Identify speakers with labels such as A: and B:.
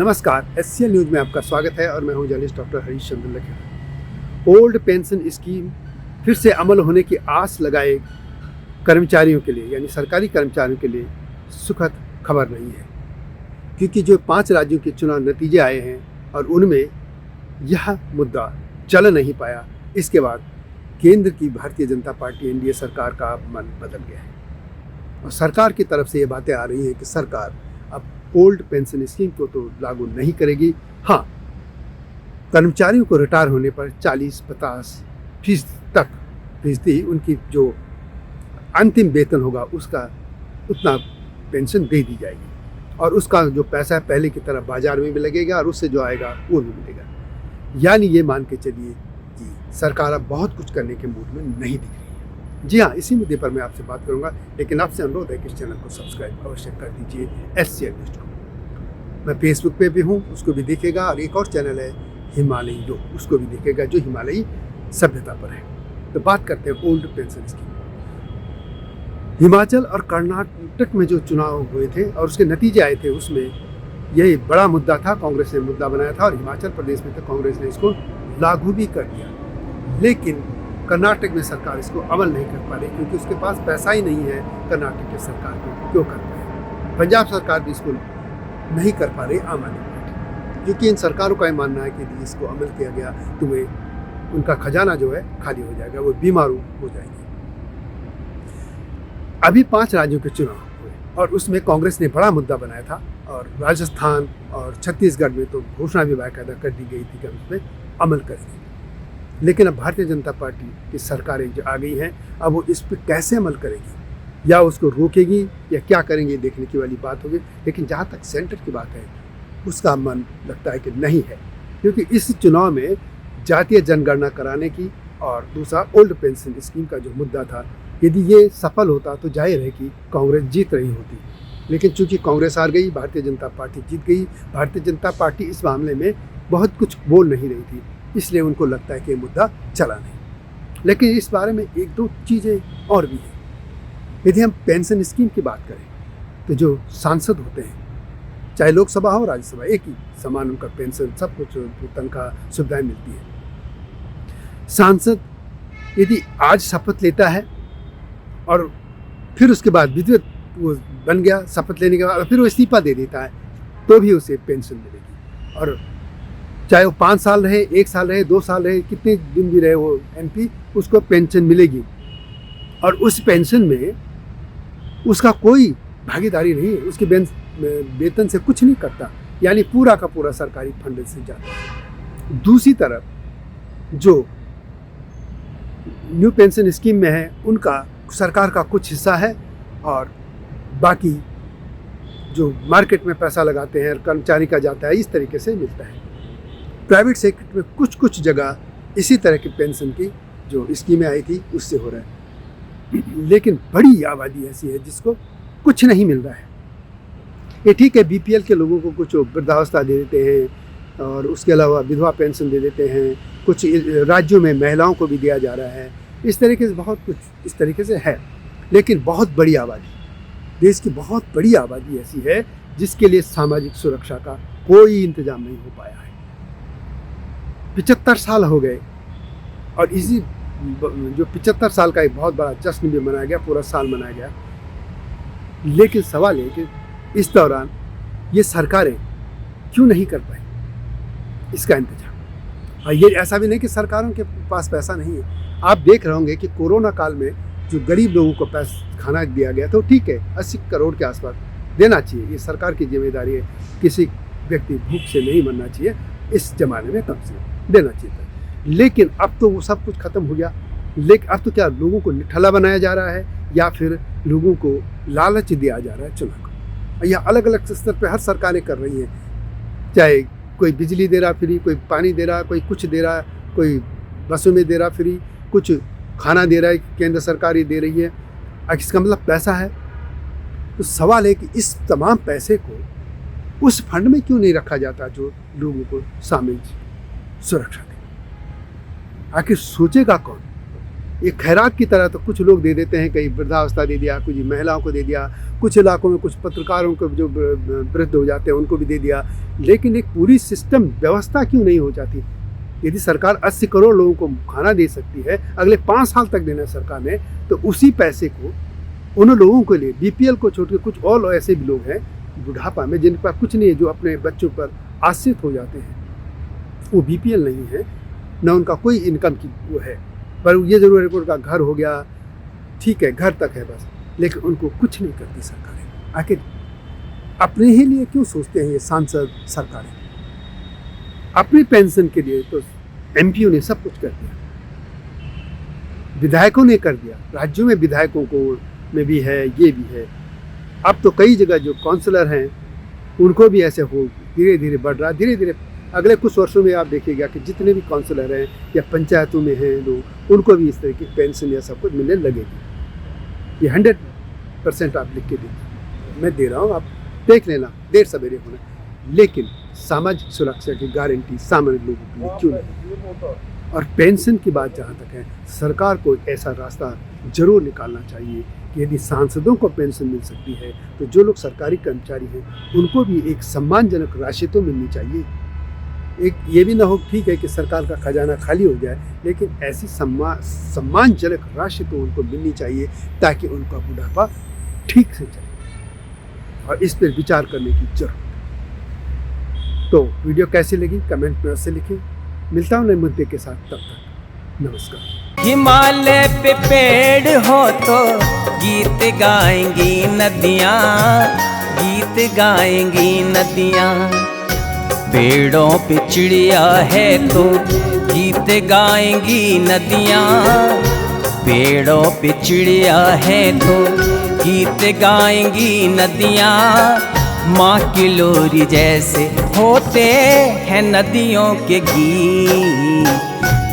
A: नमस्कार, SCL news में आपका स्वागत है और मैं हूं journalist doctor Harish Chandra Lakhera. Old pension scheme फिर से अमल होने की आस लगाए कर्मचारियों के लिए यानी सरकारी कर्मचारियों के लिए सुखद खबर नहीं है, क्योंकि जो 5 राज्यों के चुनाव नतीजे आए हैं और उनमें यह मुद्दा चल नहीं पाया। इसके बाद केंद्र की भारतीय जनता पार्टी एनडीए सरकार का मन बदल गया है और सरकार की तरफ से ये बातें आ रही हैं कि सरकार अब ओल्ड पेंशन स्कीम को तो लागू नहीं करेगी। हाँ, कर्मचारियों को रिटायर होने पर 40-50% तक उनकी जो अंतिम वेतन होगा उसका उतना पेंशन दे दी जाएगी और उसका जो पैसा है पहले की तरह बाजार में भी लगेगा और उससे जो आएगा वो भी मिलेगा। यानी ये मान के चलिए कि सरकार अब बहुत कुछ करने के मूड में नहीं दिख रही है। जी हाँ, इसी मुद्दे पर मैं आपसे बात करूंगा, लेकिन आपसे अनुरोध है कि इस चैनल को सब्सक्राइब अवश्य कर दीजिए एससीएल न्यूज़ को। मैं फेसबुक पे भी हूँ, उसको भी देखेगा, और एक और चैनल है हिमालयी योग, उसको भी देखेगा जो हिमालयी सभ्यता पर है। तो बात करते हैं ओल्ड पेंशन स्कीम। हिमाचल और कर्नाटक में जो चुनाव हुए थे और उसके नतीजे आए थे, उसमें यही बड़ा मुद्दा था, कांग्रेस ने मुद्दा बनाया था और हिमाचल प्रदेश में तो कांग्रेस ने इसको लागू भी कर दिया। लेकिन कर्नाटक में सरकार इसको अमल नहीं कर पा रही क्योंकि उसके पास पैसा ही नहीं है। कर्नाटक की सरकार को क्यों कर पाए, पंजाब सरकार भी इसको नहीं कर पा रही, आम आदमी पार्टी, क्योंकि इन सरकारों का ये मानना है कि यदि इसको अमल किया गया तो वे उनका खजाना जो है खाली हो जाएगा, वो बीमारू हो जाएंगे। अभी 5 राज्यों के चुनाव हुए और उसमें कांग्रेस ने बड़ा मुद्दा बनाया था और राजस्थान और छत्तीसगढ़ में तो घोषणा भी बाकायदा कर दी गई थी कि हम इसमें अमल करेंगे। लेकिन अब भारतीय जनता पार्टी की सरकारें जो आ गई हैं, अब वो इस पर कैसे अमल करेगी, या उसको रोकेगी या क्या करेंगे, देखने की वाली बात होगी। लेकिन जहाँ तक सेंटर की बात है उसका मन लगता है कि नहीं है, क्योंकि इस चुनाव में जातीय जनगणना कराने की और दूसरा ओल्ड पेंशन स्कीम का जो मुद्दा था, यदि ये सफल होता तो जाहिर है कि कांग्रेस जीत रही होती। लेकिन चूंकि कांग्रेस हार गई, भारतीय जनता पार्टी जीत गई। भारतीय जनता पार्टी इस मामले में बहुत कुछ बोल नहीं रही थी, इसलिए उनको लगता है कि ये मुद्दा चला नहीं। लेकिन इस बारे में 1-2 चीज़ें और भी हैं। यदि हम पेंशन स्कीम की बात करें तो जो सांसद होते हैं, चाहे लोकसभा हो राज्यसभा, एक ही समान उनका पेंशन, सब कुछ तनख्वाह सुविधाएं मिलती है। सांसद यदि आज शपथ लेता है और फिर उसके बाद विधिवत वो बन गया, शपथ लेने के बाद फिर वो इस्तीफा दे देता है, तो भी उसे पेंशन मिलेगी। और चाहे वो 5 साल रहे, 1 साल रहे, 2 साल रहे, कितने दिन भी रहे वो एमपी, उसको पेंशन मिलेगी। और उस पेंशन में उसका कोई भागीदारी नहीं है, उसके वेतन से कुछ नहीं करता, यानी पूरा का पूरा सरकारी फंड से जाता है। दूसरी तरफ जो न्यू पेंशन स्कीम में है, उनका सरकार का कुछ हिस्सा है और बाकी जो मार्केट में पैसा लगाते हैं कर्मचारी का जाता है, इस तरीके से मिलता है। प्राइवेट सेक्टर में कुछ जगह इसी तरह की पेंशन की जो स्कीमें आई थी उससे हो रहा है, लेकिन बड़ी आबादी ऐसी है जिसको कुछ नहीं मिल रहा है। ये ठीक है, बीपीएल के लोगों को कुछ वृद्धावस्था दे देते हैं और उसके अलावा विधवा पेंशन दे देते हैं, कुछ राज्यों में महिलाओं को भी दिया जा रहा है, इस तरीके से बहुत कुछ इस तरीके से है। लेकिन बहुत बड़ी आबादी, देश की बहुत बड़ी आबादी ऐसी है जिसके लिए सामाजिक सुरक्षा का कोई इंतजाम नहीं हो पाया है। 75 साल हो गए और इसी जो 75 साल का एक बहुत बड़ा जश्न भी मनाया गया, पूरा साल मनाया गया। लेकिन सवाल है कि इस दौरान ये सरकारें क्यों नहीं कर पाई इसका इंतजाम। और ये ऐसा भी नहीं कि सरकारों के पास पैसा नहीं है। आप देख रहे होंगे कि कोरोना काल में जो गरीब लोगों को खाना दिया गया तो ठीक है, 80 करोड़ के आसपास देना चाहिए, ये सरकार की जिम्मेदारी है। किसी व्यक्ति भूख से नहीं मरना चाहिए, इस जमाने में कम से कम देना चाहिए। लेकिन अब तो वो सब कुछ खत्म हो गया। लेकिन अब तो क्या लोगों को निठल्ला बनाया जा रहा है या फिर लोगों को लालच दिया जा रहा है चुनाव को। यह अलग अलग स्तर पर हर सरकारें कर रही हैं, चाहे कोई बिजली दे रहा फ्री, कोई पानी दे रहा, कोई कुछ दे रहा, कोई बसों में दे रहा फ्री, कुछ खाना दे रहा है, केंद्र सरकार ही दे रही है। इसका मतलब पैसा है। तो सवाल है कि इस तमाम पैसे को उस फंड में क्यों नहीं रखा जाता जो लोगों को सामाजिक सुरक्षा दे। आखिर सोचेगा कौन? ये खैरात की तरह तो कुछ लोग दे देते हैं, कहीं वृद्धावस्था दे दिया, कुछ महिलाओं को दे दिया, कुछ इलाकों में कुछ पत्रकारों को जो वृद्ध हो जाते हैं उनको भी दे दिया, लेकिन एक पूरी सिस्टम व्यवस्था क्यों नहीं हो जाती? यदि सरकार 80 करोड़ लोगों को खाना दे सकती है, अगले 5 साल तक देना सरकार ने, तो उसी पैसे को उन लोगों के लिए, बीपीएल को छोड़ के कुछ और ऐसे भी लोग हैं बुढ़ापा में जिनके पास कुछ नहीं है, जो अपने बच्चों पर आश्रित हो जाते हैं, वो बीपीएल नहीं है, न उनका कोई इनकम की वो है, पर ये ज़रूर है कि उनका घर हो गया, ठीक है, घर तक है बस, लेकिन उनको कुछ नहीं करती सरकारें। आखिर अपने ही लिए क्यों सोचते हैं ये सांसद सरकारें? अपनी पेंशन के लिए तो एमपीओ ने सब कुछ कर दिया, विधायकों ने कर दिया, राज्यों में विधायकों को में भी है, ये भी है। अब तो कई जगह जो काउंसलर हैं उनको भी ऐसे हो धीरे धीरे बढ़ रहा, धीरे धीरे अगले कुछ वर्षों में आप देखिएगा कि जितने भी काउंसलर हैं या पंचायतों में हैं लोग, उनको भी इस तरह की पेंशन या सब कुछ मिलने लगेगी। ये 100% आप लिख के दीजिए, मैं दे रहा हूँ, आप देख लेना, देर सवेरे होना, लेकिन सामाजिक सुरक्षा की गारंटी सामान्य लोगों के लिए क्यों नहीं? और पेंशन की बात जहाँ तक है, सरकार को ऐसा रास्ता जरूर निकालना चाहिए कि यदि सांसदों को पेंशन मिल सकती है तो जो लोग सरकारी कर्मचारी हैं उनको भी एक सम्मानजनक राशि तो मिलनी चाहिए। एक ये भी ना हो, ठीक है कि सरकार का खजाना खाली हो जाए, लेकिन ऐसी सम्मानजनक राशि तो उनको मिलनी चाहिए ताकि उनका बुढ़ापा ठीक से चले, और इस पर विचार करने की जरूरत। तो वीडियो कैसी लगी कमेंट में अवश्य लिखें। मिलता हूँ नए मुद्दे के साथ, तब तक नमस्कार।
B: हिमालय पे पेड़ हो तो गीत गाएंगी नदियाँ, गीत गाएंगी नदियाँ। पेड़ों पे चिड़िया है तो गीत गाएंगी नदियाँ, पेड़ों पे चिड़िया है तो गीत गाएंगी नदियाँ। माँ की लोरी जैसे होते हैं नदियों के गीत।